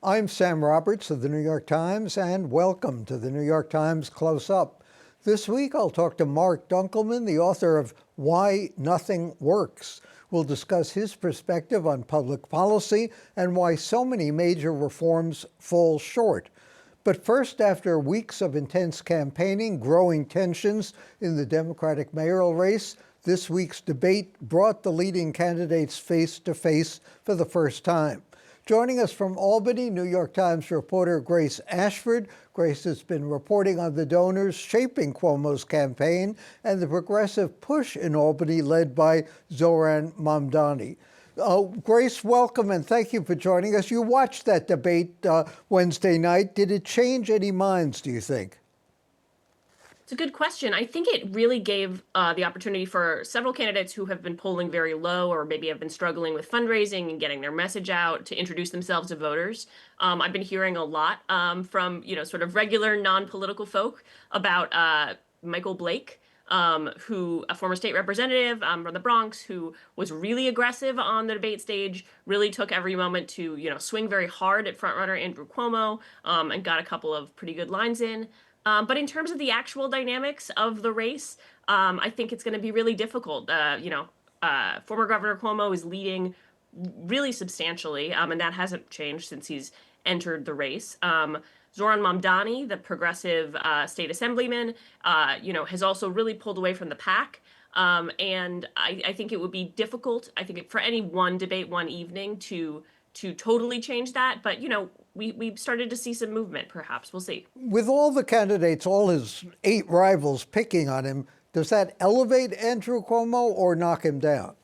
I'm Sam Roberts of the New York Times, and welcome to the New York Times Close Up. This week, I'll talk to Mark Dunkelman, the author of Why Nothing Works. We'll discuss his perspective on public policy and why so many major reforms fall short. But first, after weeks of intense campaigning, growing tensions in the Democratic mayoral race, this week's debate brought the leading candidates face to face for the first time. Joining us from Albany, New York Times reporter Grace Ashford. Grace has been reporting on the donors shaping Cuomo's campaign and the progressive push in Albany led by Zoran Mamdani. Grace, welcome, and thank you for joining us. You watched that debate Wednesday night. Did it change any minds, do you think? It's a good question. I think it really gave the opportunity for several candidates who have been polling very low or maybe have been struggling with fundraising and getting their message out to introduce themselves to voters. I've been hearing a lot from, sort of regular non-political folk about Michael Blake, who a former state representative from the Bronx, who was really aggressive on the debate stage, really took every moment to, swing very hard at frontrunner Andrew Cuomo, and got a couple of pretty good lines in. But in terms of the actual dynamics of the race, I think it's going to be really difficult. Former Governor Cuomo is leading really substantially, and that hasn't changed since he's entered the race. Zoran Mamdani, the progressive state assemblyman, has also really pulled away from the pack. And I think it would be difficult, I think, for any one debate, one evening to totally change that. But, we've started to see some movement, perhaps. We'll see. With all the candidates, all his 8 rivals picking on him, does that elevate Andrew Cuomo or knock him down?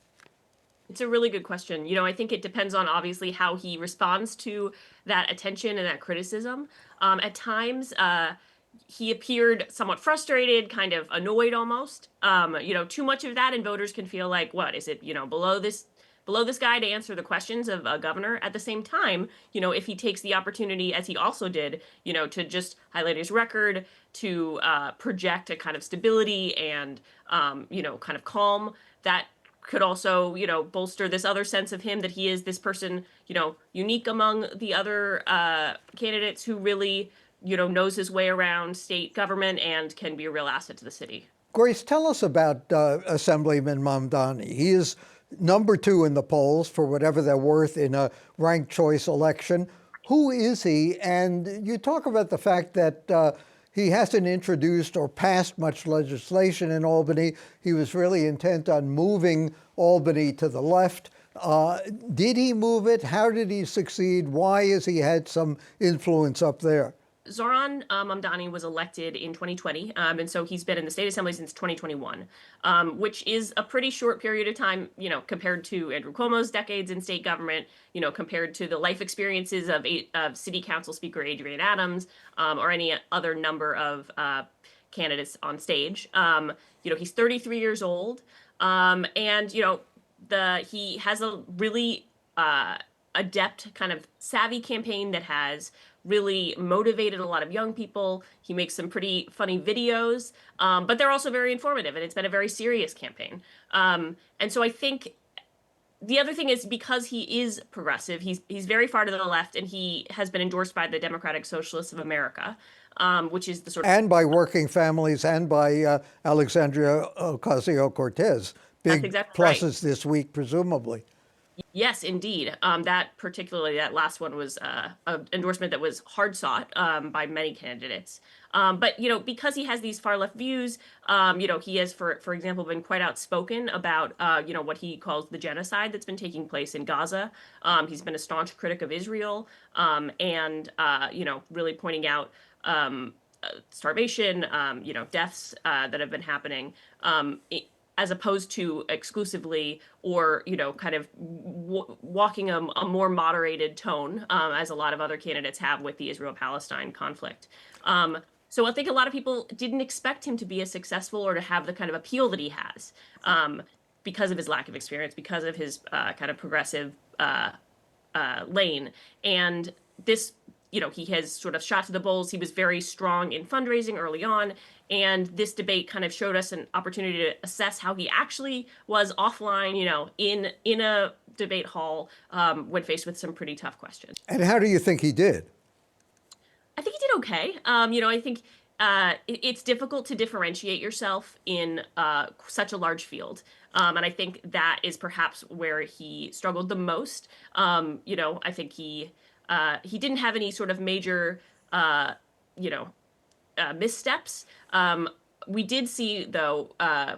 It's a really good question. I think it depends on, obviously, how he responds to that attention and that criticism. At times, he appeared somewhat frustrated, kind of annoyed almost. Too much of that, and voters can feel like, what, is it, below this guy to answer the questions of a governor? At the same time, if he takes the opportunity, as he also did, to just highlight his record, to project a kind of stability and, kind of calm, that could also, bolster this other sense of him that he is this person, unique among the other candidates who really, knows his way around state government and can be a real asset to the city. Grace, tell us about Assemblyman Mamdani. He is number 2 in the polls, for whatever they're worth, in a ranked choice election. Who is he? And you talk about the fact that he hasn't introduced or passed much legislation in Albany. He was really intent on moving Albany to the left. Did he move it? How did he succeed? Why has he had some influence up there? Zoran Mamdani was elected in 2020, and so he's been in the state assembly since 2021, which is a pretty short period of time, compared to Andrew Cuomo's decades in state government, compared to the life experiences of City Council Speaker Adrienne Adams, or any other number of candidates on stage. He's 33 years old, and he has a really adept, kind of savvy campaign that has really motivated a lot of young people. He makes some pretty funny videos, but they're also very informative, and it's been a very serious campaign. And so I think the other thing is, because he is progressive, he's very far to the left, and he has been endorsed by the Democratic Socialists of America, which is the sort of... And by working families and by Alexandria Ocasio-Cortez. Big exactly pluses right. This week, presumably. Yes, indeed. That last one was an endorsement that was hard sought by many candidates. But, because he has these far left views, he has, for example, been quite outspoken about, what he calls the genocide that's been taking place in Gaza. He's been a staunch critic of Israel, and, really pointing out starvation, deaths that have been happening, as opposed to exclusively or, kind of walking a more moderated tone, as a lot of other candidates have with the Israel-Palestine conflict. So I think a lot of people didn't expect him to be as successful or to have the kind of appeal that he has, because of his lack of experience, because of his kind of progressive lane. And this he has sort of shot to the bulls. He was very strong in fundraising early on. And this debate kind of showed us an opportunity to assess how he actually was offline, in a debate hall when faced with some pretty tough questions. And how do you think he did? I think he did okay. I think it's difficult to differentiate yourself in such a large field. And I think that is perhaps where he struggled the most. I think he didn't have any sort of major, you know, missteps. We did see, though,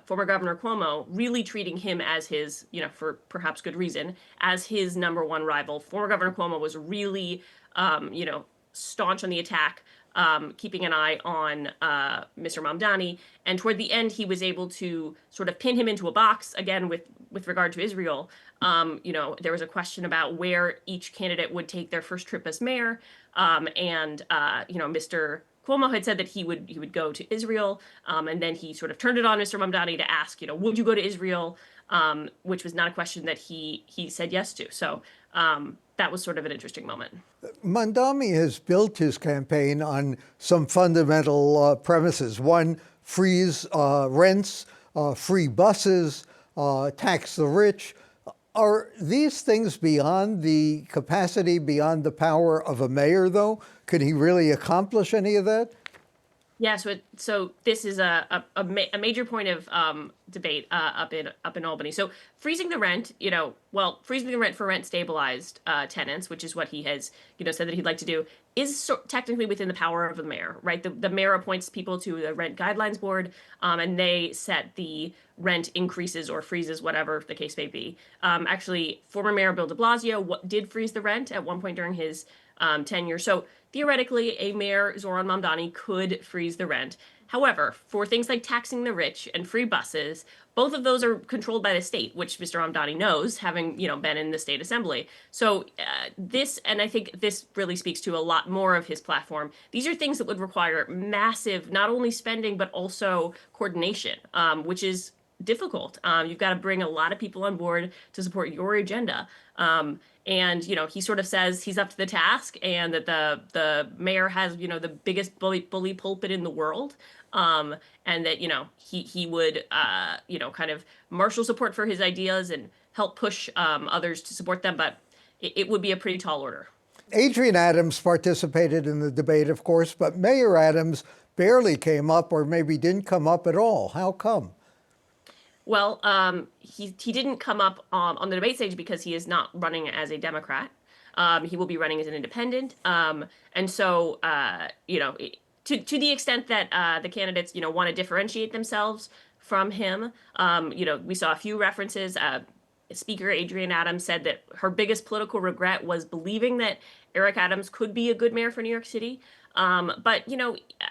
former Governor Cuomo really treating him as his, for perhaps good reason, as his number one rival. Former Governor Cuomo was really, staunch on the attack, keeping an eye on Mr. Mamdani. And toward the end, he was able to sort of pin him into a box, again, with regard to Israel. There was a question about where each candidate would take their first trip as mayor. Mr. Cuomo had said that he would go to Israel, and then he sort of turned it on Mr. Mamdani to ask, would you go to Israel? Which was not a question that he said yes to. So that was sort of an interesting moment. Mamdani has built his campaign on some fundamental premises. One, freeze rents, free buses, tax the rich. Are these things beyond the capacity, beyond the power of a mayor, though? Could he really accomplish any of that? Yeah, so this is a major point of debate up in Albany. So freezing the rent, freezing the rent for rent stabilized tenants, which is what he has said that he'd like to do, is technically within the power of the mayor, right? The mayor appoints people to the rent guidelines board, and they set the rent increases or freezes, whatever the case may be. Actually, former Mayor Bill de Blasio did freeze the rent at one point during his tenure. So theoretically, a mayor, Zoran Mamdani, could freeze the rent. However, for things like taxing the rich and free buses, both of those are controlled by the state, which Mr. Mamdani knows, having been in the state assembly. So and I think this really speaks to a lot more of his platform. These are things that would require massive, not only spending but also coordination, which is difficult. You've got to bring a lot of people on board to support your agenda. And he sort of says he's up to the task, and that the mayor has the biggest bully pulpit in the world, and that he would kind of marshal support for his ideas and help push others to support them, but it would be a pretty tall order. Adrienne Adams participated in the debate, of course, but Mayor Adams barely came up, or maybe didn't come up at all. How come? Well, he didn't come up on the debate stage because he is not running as a Democrat. He will be running as an independent. And so, to the extent that the candidates, want to differentiate themselves from him, we saw a few references. Speaker Adrienne Adams said that her biggest political regret was believing that Eric Adams could be a good mayor for New York City. But,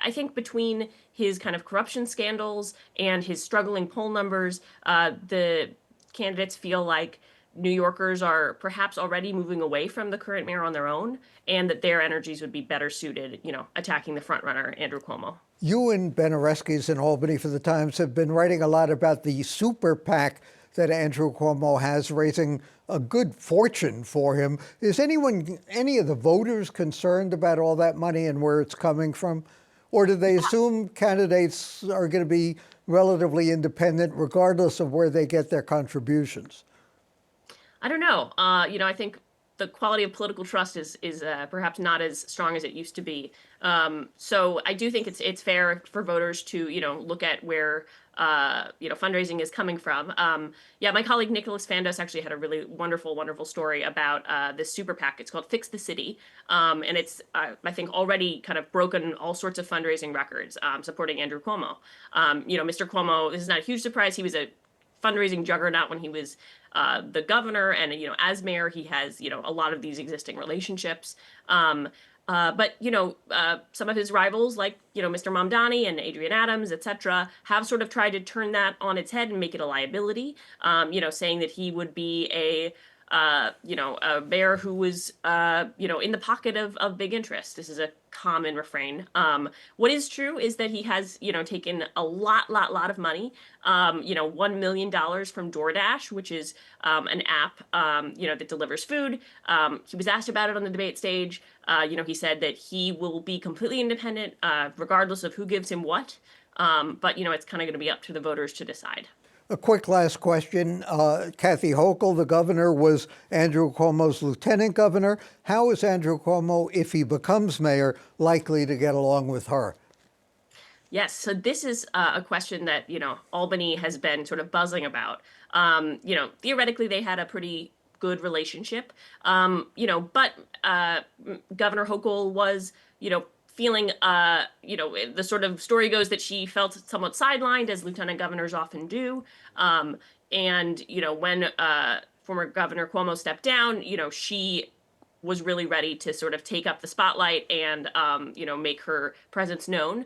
I think between his kind of corruption scandals and his struggling poll numbers, the candidates feel like New Yorkers are perhaps already moving away from the current mayor on their own, and that their energies would be better suited, attacking the frontrunner, Andrew Cuomo. You and Ben Oreskes in Albany for the Times have been writing a lot about the super PAC that Andrew Cuomo has, raising a good fortune for him. Is any of the voters concerned about all that money and where it's coming from? Or do they assume candidates are going to be relatively independent regardless of where they get their contributions? I don't know. I think the quality of political trust is perhaps not as strong as it used to be. So I do think it's fair for voters to look at where fundraising is coming from. My colleague Nicholas Fandos actually had a really wonderful story about this super PAC. It's called Fix the City, and it's I think already kind of broken all sorts of fundraising records supporting Andrew Cuomo. Mr. Cuomo, this is not a huge surprise. He was a fundraising juggernaut when he was the governor, and as mayor, he has a lot of these existing relationships. But some of his rivals, like Mr. Mamdani and Adrienne Adams, etc., have sort of tried to turn that on its head and make it a liability. Saying that he would be a mayor who was, in the pocket of big interest. This is a common refrain. What is true is that he has, taken a lot of money, $1 million from DoorDash, which is an app, that delivers food. He was asked about it on the debate stage. He said that he will be completely independent, regardless of who gives him what. But, it's kind of going to be up to the voters to decide. A quick last question. Kathy Hochul, the governor, was Andrew Cuomo's lieutenant governor. How is Andrew Cuomo, if he becomes mayor, likely to get along with her? Yes, so this is a question that, Albany has been sort of buzzing about. Theoretically, they had a pretty good relationship, but Governor Hochul was, feeling, the sort of story goes that she felt somewhat sidelined, as lieutenant governors often do. And, when former Governor Cuomo stepped down, she was really ready to sort of take up the spotlight and, make her presence known.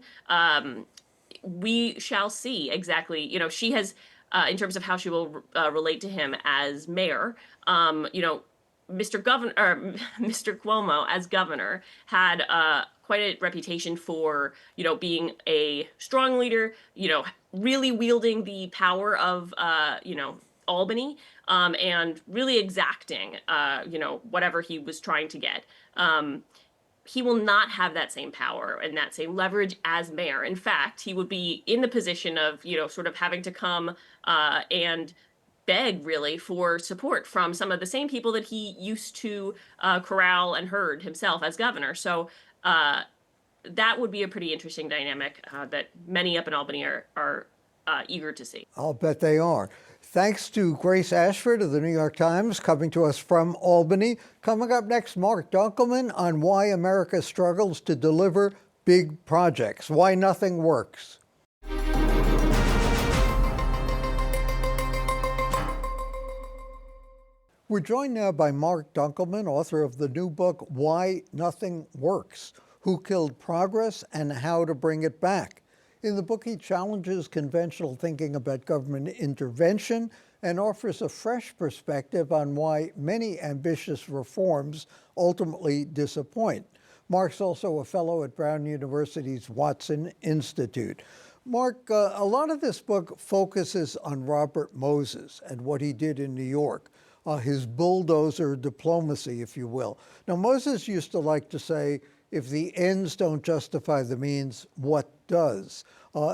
We shall see exactly, she has, in terms of how she will relate to him as mayor, Mr. Governor or Mr. Cuomo as governor had quite a reputation for, being a strong leader, really wielding the power of, Albany, and really exacting, whatever he was trying to get. He will not have that same power and that same leverage as mayor. In fact, he would be in the position of, sort of having to come and beg really for support from some of the same people that he used to corral and herd himself as governor. So that would be a pretty interesting dynamic that many up in Albany are eager to see. I'll bet they are. Thanks to Grace Ashford of the New York Times, coming to us from Albany. Coming up next, Mark Dunkelman on why America struggles to deliver big projects, why nothing works. We're joined now by Mark Dunkelman, author of the new book, Why Nothing Works: Who Killed Progress and How to Bring It Back. In the book, he challenges conventional thinking about government intervention and offers a fresh perspective on why many ambitious reforms ultimately disappoint. Mark's also a fellow at Brown University's Watson Institute. Mark, a lot of this book focuses on Robert Moses and what he did in New York, his bulldozer diplomacy, if you will. Now, Moses used to like to say, if the ends don't justify the means, what does?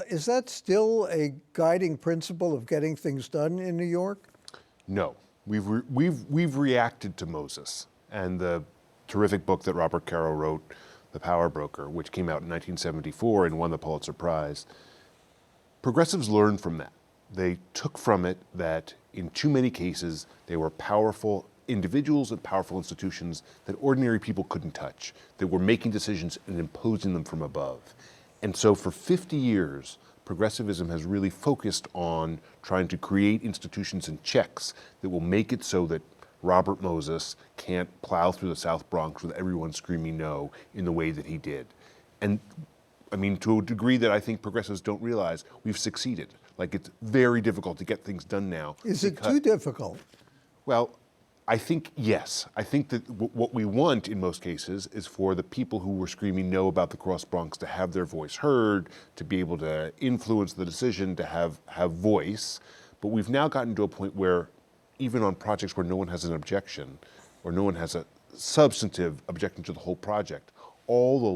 Is that still a guiding principle of getting things done in New York? No. We've reacted to Moses and the terrific book that Robert Caro wrote, The Power Broker, which came out in 1974 and won the Pulitzer Prize. Progressives learned from that. They took from it that in too many cases, they were powerful individuals and powerful institutions that ordinary people couldn't touch, that were making decisions and imposing them from above. And so for 50 years, progressivism has really focused on trying to create institutions and checks that will make it so that Robert Moses can't plow through the South Bronx with everyone screaming no in the way that he did. And I mean, to a degree that I think progressives don't realize, we've succeeded. Like, it's very difficult to get things done now. Is it too difficult? Well, I think, yes. I think that what we want in most cases is for the people who were screaming no about the Cross Bronx to have their voice heard, to be able to influence the decision, to have voice. But we've now gotten to a point where even on projects where no one has an objection or no one has a substantive objection to the whole project, all the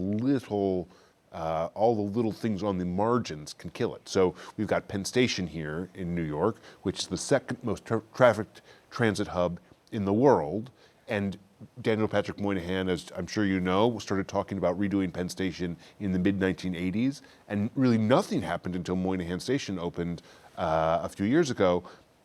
little things on the margins can kill it. So we've got Penn Station here in New York, which is the second most trafficked transit hub in the world. And Daniel Patrick Moynihan, as I'm sure you know, started talking about redoing Penn Station in the mid-1980s. And really nothing happened until Moynihan Station opened a few years ago.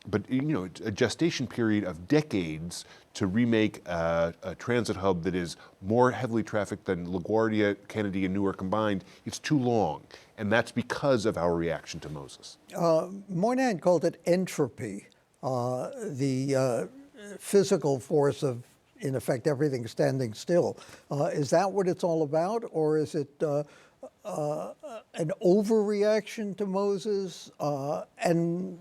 But a gestation period of decades to remake a transit hub that is more heavily trafficked than LaGuardia, Kennedy, and Newark combined, it's too long. And that's because of our reaction to Moses. Moynihan called it entropy, the physical force of, in effect, everything standing still. Is that what it's all about? Or is it an overreaction to Moses? And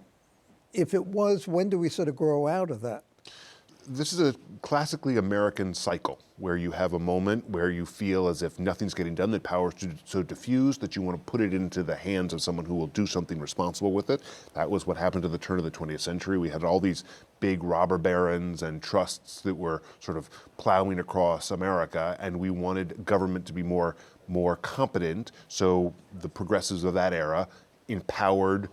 if it was, when do we sort of grow out of that? this is a classically American cycle where you have a moment where you feel as if nothing's getting done, that power is so diffused that you want to put it into the hands of someone who will do something responsible with it. That was what happened to the turn of the 20th century. We had all these big robber barons and trusts that were sort of plowing across America, and we wanted government to be more competent. So the progressives of that era empowered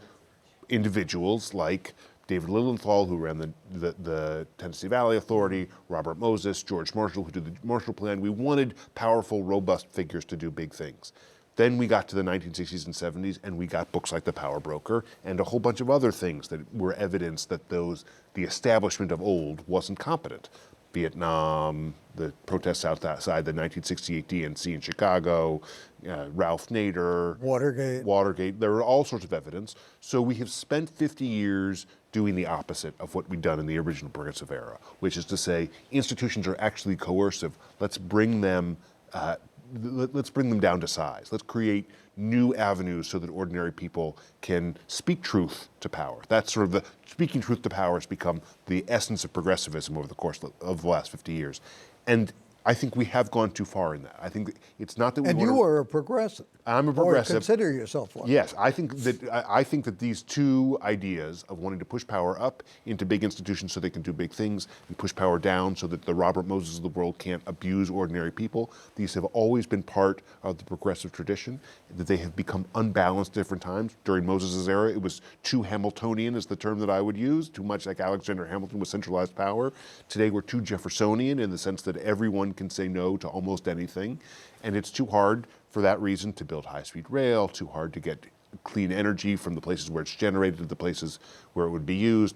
individuals like David Lilienthal, who ran the Tennessee Valley Authority, Robert Moses, George Marshall, who did the Marshall Plan. We wanted powerful, robust figures to do big things. Then we got to the 1960s and 70s, and we got books like The Power Broker and a whole bunch of other things that were evidence that the establishment of old wasn't competent. Vietnam, the protests outside the 1968 DNC in Chicago, Ralph Nader, Watergate. There are all sorts of evidence. So we have spent 50 years doing the opposite of what we'd done in the original progressive era, which is to say institutions are actually coercive. Let's bring them down to size. Let's create new avenues so that ordinary people can speak truth to power. That's sort of speaking truth to power has become the essence of progressivism over the course of the last 50 years. And I think we have gone too far in that. I think it's not that we And you are a progressive. I'm a progressive. Or consider yourself one. Yes, I think that these two ideas of wanting to push power up into big institutions so they can do big things and push power down so that the Robert Moses of the world can't abuse ordinary people, these have always been part of the progressive tradition, that they have become unbalanced at different times. During Moses' era, it was too Hamiltonian is the term that I would use, too much like Alexander Hamilton with centralized power. Today we're too Jeffersonian in the sense that everyone can say no to almost anything, and it's too hard for that reason to build high-speed rail, too hard to get clean energy from the places where it's generated to the places where it would be used,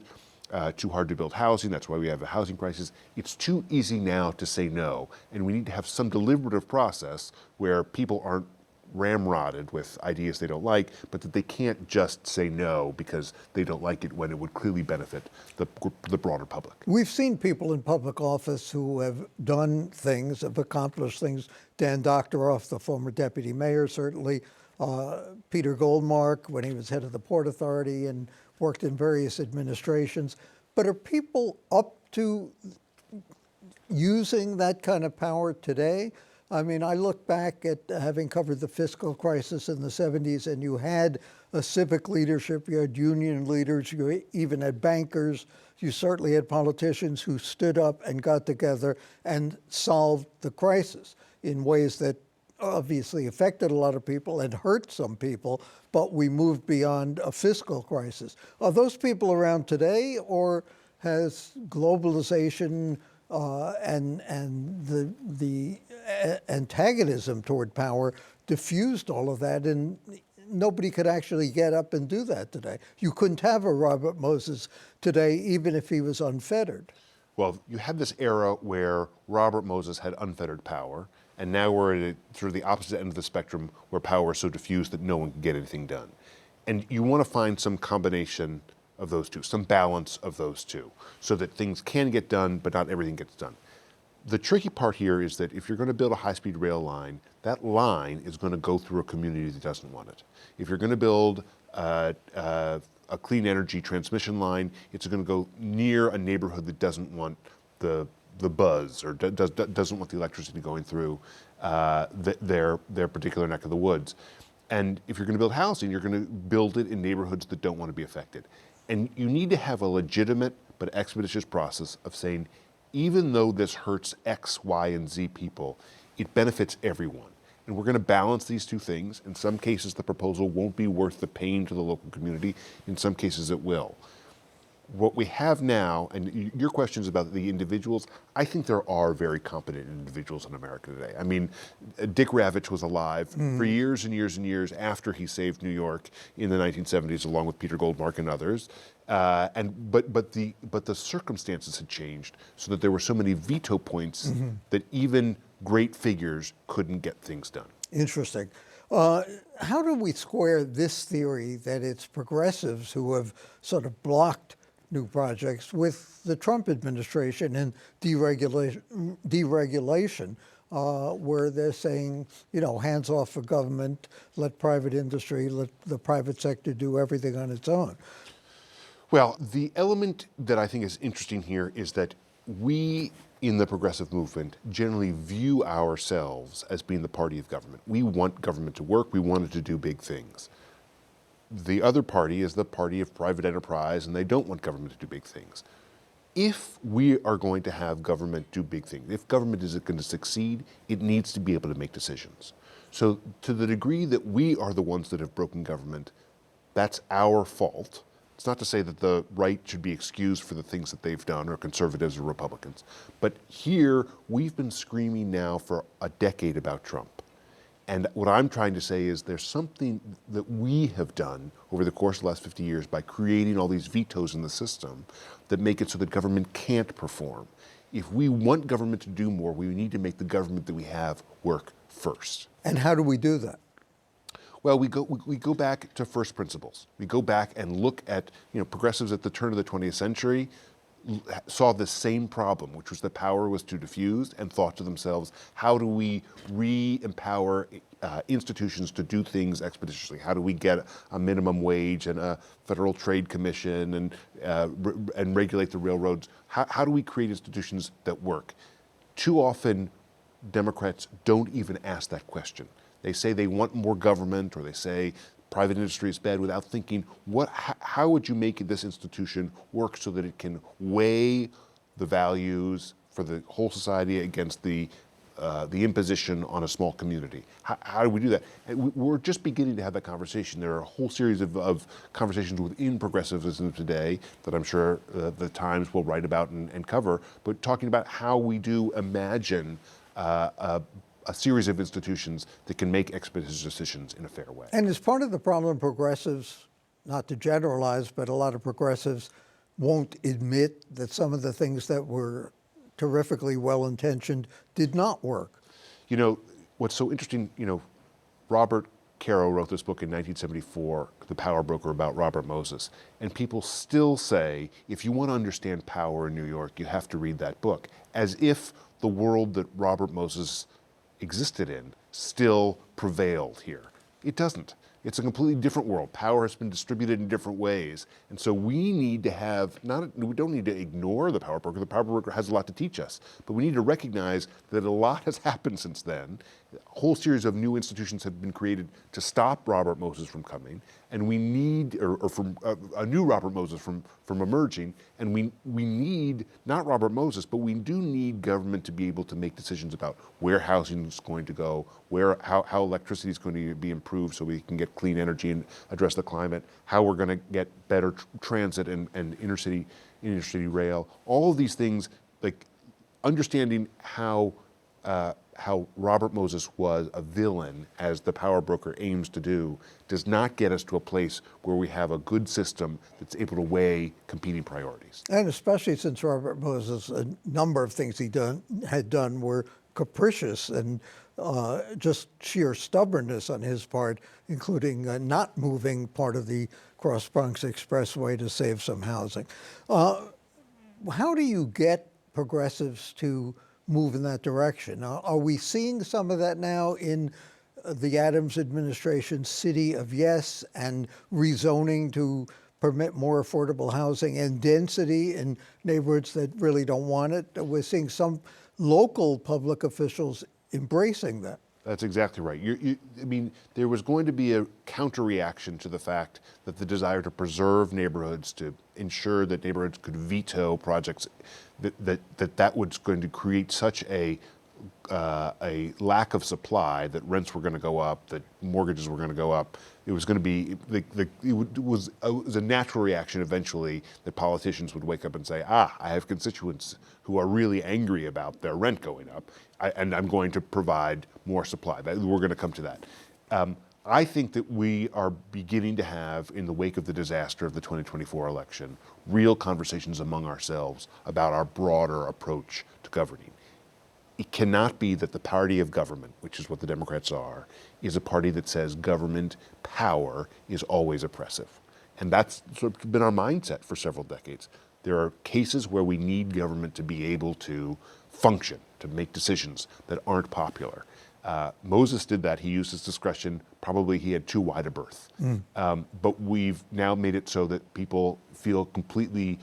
too hard to build housing. That's why we have a housing crisis. It's too easy now to say no, and we need to have some deliberative process where people aren't ramrodded with ideas they don't like, but that they can't just say no because they don't like it when it would clearly benefit the broader public. We've seen people in public office who have done things, have accomplished things. Dan Doctoroff, the former deputy mayor, certainly. Peter Goldmark, when he was head of the Port Authority and worked in various administrations. But are people up to using that kind of power today? I mean, I look back at having covered the fiscal crisis in the 70s, and you had a civic leadership, you had union leaders, you even had bankers, you certainly had politicians who stood up and got together and solved the crisis in ways that obviously affected a lot of people and hurt some people, but we moved beyond a fiscal crisis. Are those people around today, or has globalization and the antagonism toward power diffused all of that, and nobody could actually get up and do that today? You couldn't have a Robert Moses today, even if he was unfettered. Well, you had this era where Robert Moses had unfettered power, and now we're at sort of the opposite end of the spectrum where power is so diffused that no one can get anything done. And you want to find some combination of those two, some balance of those two, so that things can get done, but not everything gets done. The tricky part here is that if you're going to build a high-speed rail line, that line is going to go through a community that doesn't want it. If you're going to build a clean energy transmission line, it's going to go near a neighborhood that doesn't want the buzz or doesn't want the electricity going through their particular neck of the woods. And if you're going to build housing, you're going to build it in neighborhoods that don't want to be affected. And you need to have a legitimate but expeditious process of saying, even though this hurts X, Y, and Z people, it benefits everyone. And we're going to balance these two things. In some cases, the proposal won't be worth the pain to the local community. In some cases, it will. What we have now, and your question is about the individuals, I think there are very competent individuals in America today. I mean, Dick Ravitch was alive for years and years and years after he saved New York in the 1970s, along with Peter Goldmark and others. But the circumstances had changed so that there were so many veto points that even great figures couldn't get things done. Interesting. How do we square this theory that it's progressives who have sort of blocked new projects with the Trump administration and deregulation, where they're saying, you know, hands off for government, let private industry, let the private sector do everything on its own? Well, the element that I think is interesting here is that we in the progressive movement generally view ourselves as being the party of government. We want government to work. We want it to do big things. The other party is the party of private enterprise, and they don't want government to do big things. If we are going to have government do big things, if government is going to succeed, it needs to be able to make decisions. So to the degree that we are the ones that have broken government, that's our fault. It's not to say that the right should be excused for the things that they've done, or conservatives or Republicans. But here, we've been screaming now for a decade about Trump. And what I'm trying to say is there's something that we have done over the course of the last 50 years by creating all these vetoes in the system that make it so that government can't perform. If we want government to do more, we need to make the government that we have work first. And how do we do that? Well, we go back to first principles. We go back and look at, progressives at the turn of the 20th century saw the same problem, which was that power was too diffused, and thought to themselves, how do we re-empower institutions to do things expeditiously? How do we get a minimum wage and a Federal Trade Commission and regulate the railroads? How do we create institutions that work? Too often, Democrats don't even ask that question. They say they want more government, or they say private industry is bad, without thinking, how would you make this institution work so that it can weigh the values for the whole society against the imposition on a small community? How do we do that? And we're just beginning to have that conversation. There are a whole series of conversations within progressivism today that I'm sure the Times will write about and cover, but talking about how we do imagine a series of institutions that can make expeditious decisions in a fair way. And as part of the problem, progressives, not to generalize, but a lot of progressives won't admit that some of the things that were terrifically well-intentioned did not work. What's so interesting, Robert Caro wrote this book in 1974, The Power Broker, about Robert Moses. And people still say, if you want to understand power in New York, you have to read that book, as if the world that Robert Moses existed in still prevailed here. It doesn't. It's a completely different world. Power has been distributed in different ways. And so we need to have, we don't need to ignore the power broker. The power broker has a lot to teach us, but we need to recognize that a lot has happened since then. A whole series of new institutions have been created to stop Robert Moses from coming, and we need, or from a new Robert Moses from emerging, and we need, not Robert Moses, but we do need government to be able to make decisions about where housing is going to go, how electricity is going to be improved so we can get clean energy and address the climate, how we're going to get better transit and intercity rail. All of these things, like understanding how Robert Moses was a villain, as the power broker aims to do, does not get us to a place where we have a good system that's able to weigh competing priorities. And especially since Robert Moses, a number of things he had done were capricious and just sheer stubbornness on his part, including not moving part of the Cross Bronx Expressway to save some housing. How do you get progressives to move in that direction? Are we seeing some of that now in the Adams administration's City of Yes and rezoning to permit more affordable housing and density in neighborhoods that really don't want it? We're seeing some local public officials embracing that. That's exactly right. There was going to be a counter-reaction to the fact that the desire to preserve neighborhoods, to ensure that neighborhoods could veto projects, that was going to create such a lack of supply that rents were going to go up, that mortgages were going to go up. It was going to be, it was a natural reaction eventually that politicians would wake up and say, I have constituents who are really angry about their rent going up, and I'm going to provide more supply. We're going to come to that. I think that we are beginning to have, in the wake of the disaster of the 2024 election, real conversations among ourselves about our broader approach to governing. It cannot be that the party of government, which is what the Democrats are, is a party that says government power is always oppressive. And that's sort of been our mindset for several decades. There are cases where we need government to be able to function, to make decisions that aren't popular. Moses did that. He used his discretion. Probably he had too wide a berth. But we've now made it so that people feel completely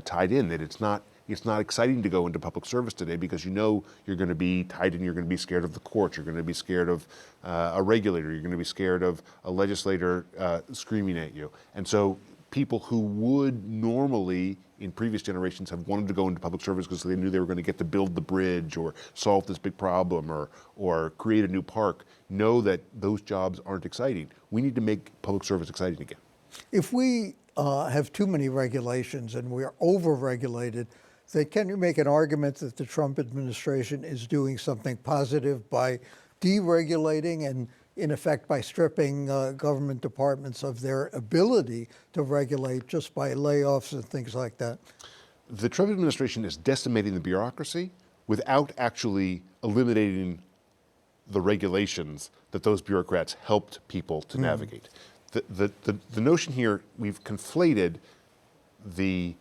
tied in, that it's not It's not exciting to go into public service today because you know you're going to be tied in, you're going to be scared of the court, you're going to be scared of a regulator, you're going to be scared of a legislator screaming at you. And so people who would normally in previous generations have wanted to go into public service because they knew they were going to get to build the bridge or solve this big problem or create a new park know that those jobs aren't exciting. We need to make public service exciting again. If we have too many regulations and we are over-regulated, then can you make an argument that the Trump administration is doing something positive by deregulating and, in effect, by stripping government departments of their ability to regulate just by layoffs and things like that? The Trump administration is decimating the bureaucracy without actually eliminating the regulations that those bureaucrats helped people to navigate. The notion here, we've conflated the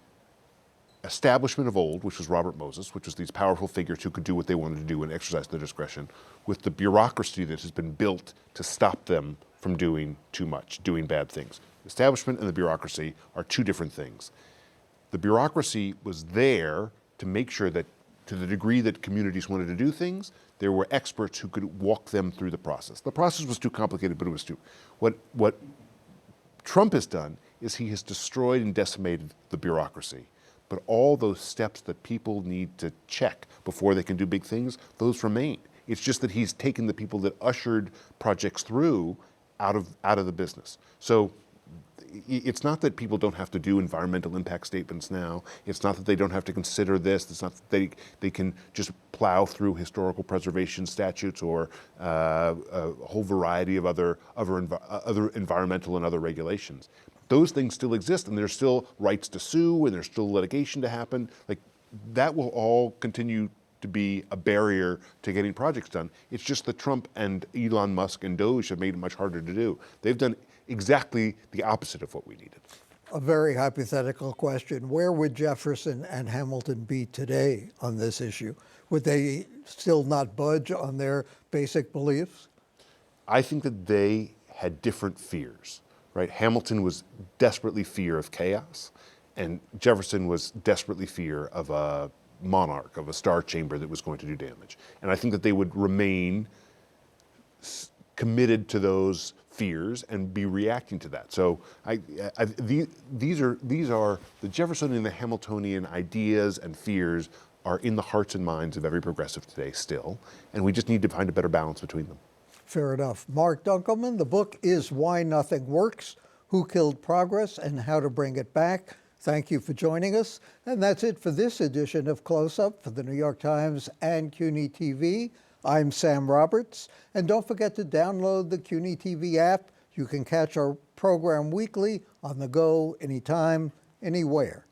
establishment of old, which was Robert Moses, which was these powerful figures who could do what they wanted to do and exercise their discretion, with the bureaucracy that has been built to stop them from doing too much, doing bad things. The establishment and the bureaucracy are two different things. The bureaucracy was there to make sure that to the degree that communities wanted to do things, there were experts who could walk them through the process. The process was too complicated, but it was too. What Trump has done is he has destroyed and decimated the bureaucracy. But all those steps that people need to check before they can do big things, those remain. It's just that he's taken the people that ushered projects through out of the business. So it's not that people don't have to do environmental impact statements now. It's not that they don't have to consider this. It's not that they can just plow through historical preservation statutes or a whole variety of other environmental and other regulations. Those things still exist, and there's still rights to sue, and there's still litigation to happen. Like, that will all continue to be a barrier to getting projects done. It's just that Trump and Elon Musk and Doge have made it much harder to do. They've done exactly the opposite of what we needed. A very hypothetical question. Where would Jefferson and Hamilton be today on this issue? Would they still not budge on their basic beliefs? I think that they had different fears. Right? Hamilton was desperately fear of chaos, and Jefferson was desperately fear of a monarch, of a star chamber that was going to do damage. And I think that they would remain committed to those fears and be reacting to that. So these are the Jeffersonian and the Hamiltonian ideas and fears are in the hearts and minds of every progressive today still, and we just need to find a better balance between them. Fair enough. Mark Dunkelman, the book is Why Nothing Works, Who Killed Progress and How to Bring It Back. Thank you for joining us. And that's it for this edition of Close Up for the New York Times and CUNY TV. I'm Sam Roberts. And don't forget to download the CUNY TV app. You can catch our program weekly on the go, anytime, anywhere.